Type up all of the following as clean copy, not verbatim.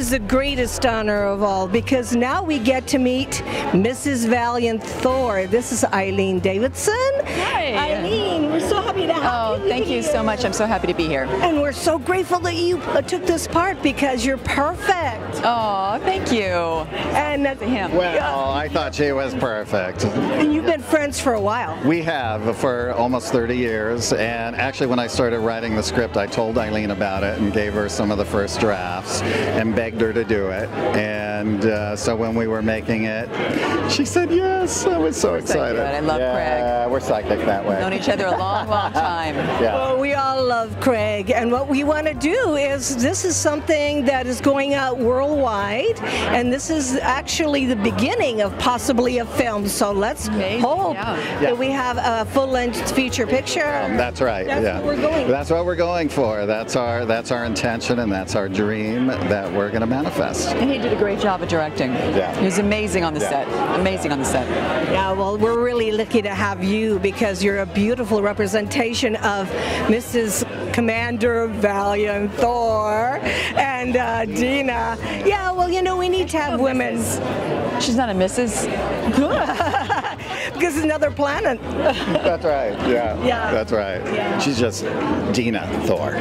is the greatest honor of all, because now we get to meet Mrs. Valiant Thor. This is Eileen Davidson. Hi. Eileen, we're so happy to have you. Oh, thank you so much. I'm so happy to be here. And we're so grateful that you took this part, because you're perfect. Oh, thank you. And him. Well, I thought she was perfect. And you've been friends for a while. We have for almost 30 years, and actually when I started writing the script, I told Eileen about it and gave her some of the first drafts and begged her to do it. And so when we were making it, she said yes. I was so excited. I love Craig. Yeah, we're psychic that way. We've known each other a long, long time. Yeah. Well, we all love Craig, and what we want to do is, this is something that is going out worldwide, and this is actually the beginning of possibly a film, so let's hope that we have a full-length feature picture. That's right. That's what we're going. That's what we're going for. That's our intention, and that's our dream that we're going to manifest. And he did a great job of directing. Yeah. He was amazing on the set. Amazing on the set. Yeah, well, we're really lucky to have you, because you're a beautiful representation of Mrs. Commander Valiant Thor and Deena. Yeah, well, you know, we need to have women. She's not a Mrs. Because it's another planet. That's right. Yeah. Yeah. That's right. Yeah. She's just Deena Thor.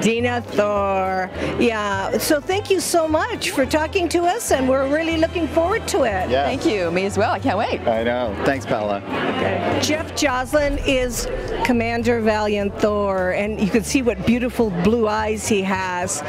Deena Thor. Yeah. So thank you so much for talking to us, and we're really looking forward to it. Yeah. Thank you. Me as well. I can't wait. I know. Thanks, Paola. Okay. Jeff Joslin is Commander Valiant Thor, and you can see what beautiful blue eyes he has.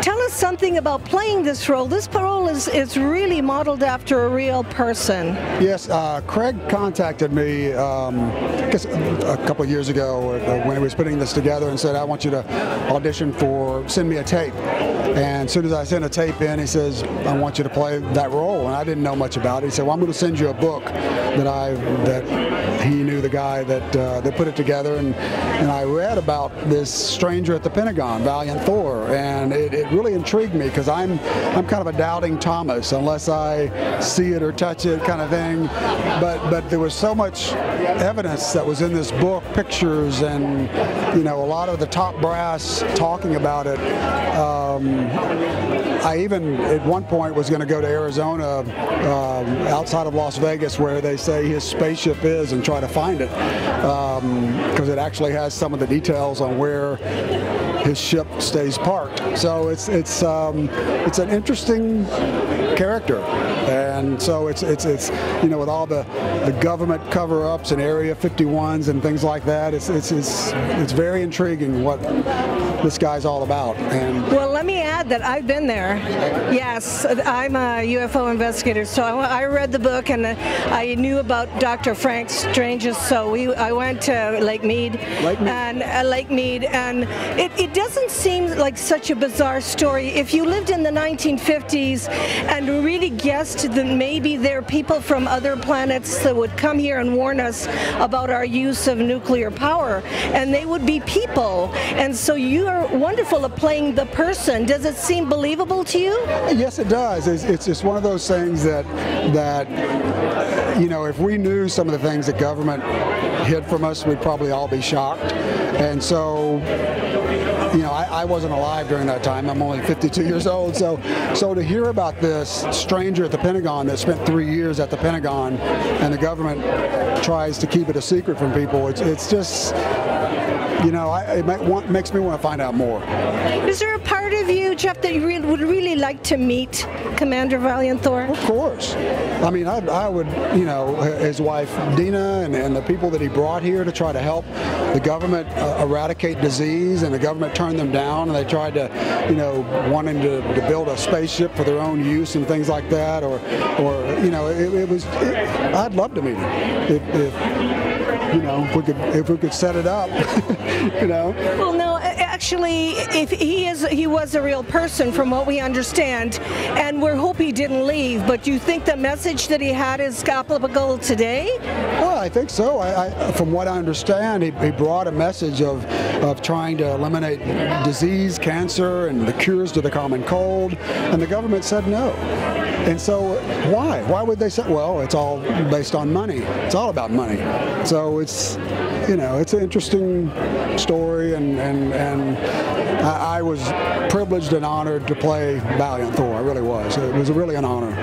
Tell us something about playing this role. This role is really modeled after a real person. Yes, Craig contacted me I guess a couple of years ago when he was putting this together, and said, I want you to audition for, send me a tape. And as soon as I sent a tape in, he says, I want you to play that role. And I didn't know much about it. He said, well, I'm going to send you a book that he knew the guy that put it together. And I read about this stranger at the Pentagon, Valiant Thor, and it really intrigued me, because I'm kind of a doubting Thomas unless I see it or touch it kind of thing. But there was so much evidence that was in this book, pictures, and a lot of the top brass talking about it. I even at one point was going to go to Arizona, outside of Las Vegas, where they say his spaceship is, and try to find it, because it actually has some of the details on where his ship stays parked. So it's an interesting character, and so it's with all the government cover-ups and Area 51s and things like that, it's very intriguing what this guy's all about. And well, let me add that I've been there. Yes, I'm a UFO investigator, so I read the book, and I knew about Dr. Frank Strange's. So I went to Lake Mead, and it doesn't seem like such a bizarre story. If you lived in the 1950s and really guessed that maybe there are people from other planets that would come here and warn us about our use of nuclear power, and they would be people, and so you are wonderful at playing the person. Does it seem believable to you? Yes, it does. It's just one of those things that if we knew some of the things that government hid from us, we'd probably all be shocked. And so, I wasn't alive during that time. I'm only 52 years old. So to hear about this stranger at the Pentagon that spent 3 years at the Pentagon, and the government tries to keep it a secret from people, it's just, it makes me want to find out more. Is there a part of you, Jeff, that you would really like to meet Commander Valiant Thor? Of course. I mean, I would, his wife Deena and the people that he brought here to try to help the government eradicate disease, and the government turned them down, and they tried to, wanting to build a spaceship for their own use and things like that, or I'd love to meet him. If we could set it up, Well, no, actually, if he was a real person, from what we understand, and we hope he didn't leave. But do you think the message that he had is applicable today? Well, I think so. From what I understand, he brought a message of trying to eliminate disease, cancer, and the cures to the common cold, and the government said no. And so why? Why would they say, well, it's all based on money. It's all about money. So it's, it's an interesting story, and I was privileged and honored to play Valiant Thor. I really was. It was really an honor.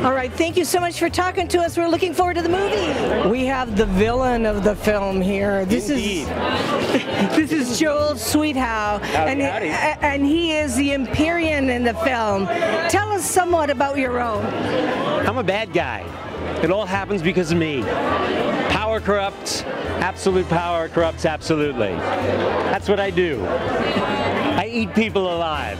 All right, thank you so much for talking to us. We're looking forward to the movie. We have the villain of the film here. This is Joel Swetow, and he is the Empyrean in the film. Tell us somewhat about your role. I'm a bad guy. It all happens because of me. Power corrupts. Absolute power corrupts absolutely. That's what I do. I eat people alive.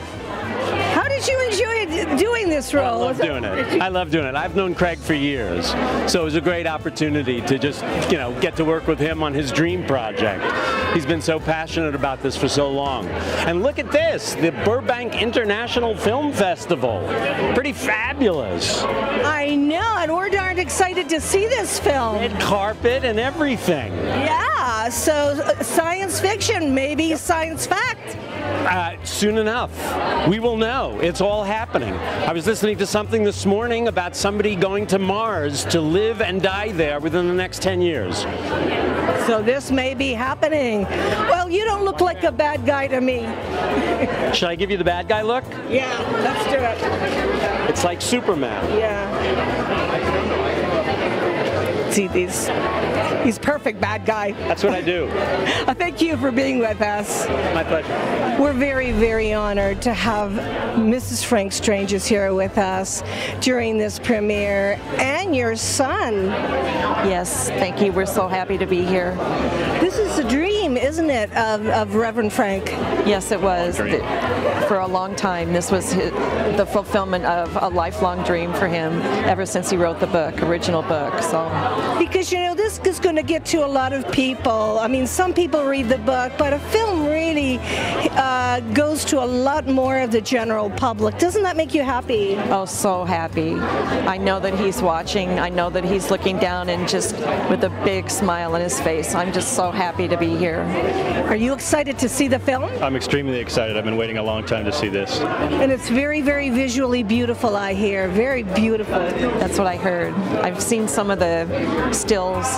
How did you enjoy doing this role? I love doing it. I love doing it. I've known Craig for years, so it was a great opportunity to just, get to work with him on his dream project. He's been so passionate about this for so long. And look at this, the Burbank International Film Festival. Pretty fabulous. I know, and we're darn excited to see this film. Red carpet and everything. Yeah, so science fiction, maybe science fact. Soon enough, we will know. It's all happening. I was listening to something this morning about somebody going to Mars to live and die there within the next 10 years. So this may be happening. Well, you don't look like a bad guy to me. Should I give you the bad guy look? Yeah, let's do it. It's like Superman. Yeah. See these. He's perfect bad guy. That's what I do. Thank you for being with us. My pleasure. We're very, very honored to have Mrs. Frank Stranges here with us during this premiere, and your son. Yes, thank you. We're so happy to be here. This is a dream, isn't it, of Reverend Frank? Yes, it was. For a long time, this was the fulfillment of a lifelong dream for him ever since he wrote the book, original book. So, because this is going to get to a lot of people. I mean, some people read the book, but a film really goes to a lot more of the general public. Doesn't that make you happy? Oh, so happy. I know that he's watching. I know that he's looking down and just with a big smile on his face. I'm just so happy to be here. Are you excited to see the film? I'm extremely excited. I've been waiting a long time to see this. And it's very, very visually beautiful, I hear. Very beautiful. That's what I heard. I've seen some of the stills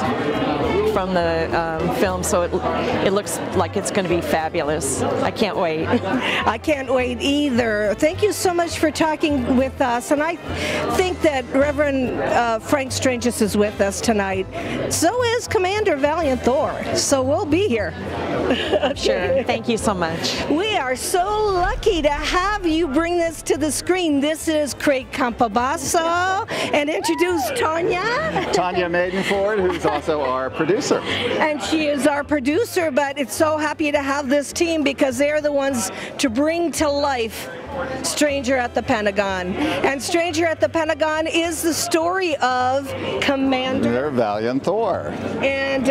from the film, so it looks like it's going to be fabulous. I can't wait. I can't wait either. Thank you so much for talking with us, and I think that Reverend Frank Stranges is with us tonight. So is Commander Valiant Thor, so we'll be here. Sure. Thank you so much. We are so lucky to have you bring this to the screen. This is Craig Campobasso, and introduce Tonia. Tonia Madenford, who's also our producer. And she is our producer, but it's so happy to have this team because they're the ones to bring to life Stranger at the Pentagon. And Stranger at the Pentagon is the story of Commander Valiant Thor. And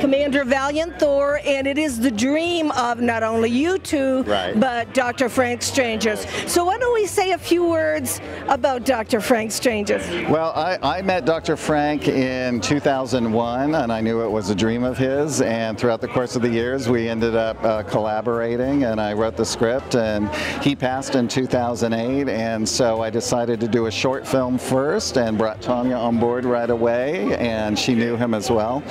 Commander Valiant Thor, and it is the dream of not only you two, right, but Dr. Frank Stranges. So why don't we say a few words about Dr. Frank Stranges? Well, I met Dr. Frank in 2001, and I knew it was a dream of his, and throughout the course of the years we ended up collaborating, and I wrote the script, and he passed in 2008, and so I decided to do a short film first and brought Tonia on board right away, and she knew him as well.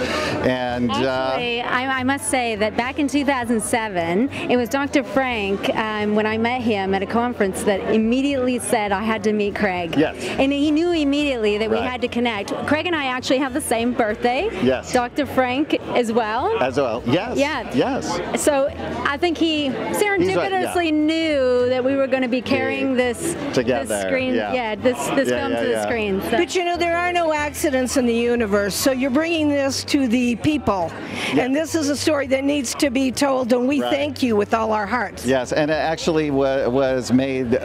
And actually, I must say that back in 2007, it was Dr. Frank, when I met him at a conference, that immediately said I had to meet Craig. Yes. And he knew immediately that we Right. had to connect. Craig and I actually have the same birthday. Yes. Dr. Frank as well. As well, yes. Yeah. Yes. So I think he serendipitously knew that we were going to be carrying this screen, this film to the screen. So. But there are no accidents in the universe, so you're bringing this to the people. Yeah. And this is a story that needs to be told, and we Right. thank you with all our hearts. Yes, and it actually was made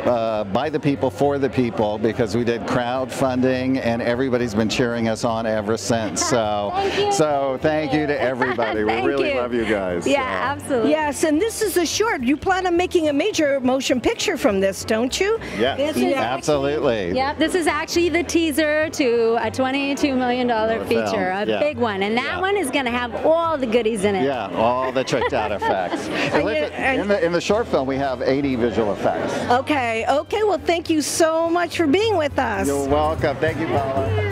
by the people for the people, because we did crowdfunding, and everybody's been cheering us on ever since. So thank you to everybody. We really love you guys. Yeah, absolutely. Yes, and this is a short. You plan on making a major motion picture from this, don't you? Yes, absolutely. Yep, this is actually the teaser to a $22 million feature, a big one, and that one is going to have all the goodies in it. Yeah, all the tricked out effects. In the short film, we have 80 visual effects. Okay, well, thank you so much for being with us. You're welcome. Thank you, Paola.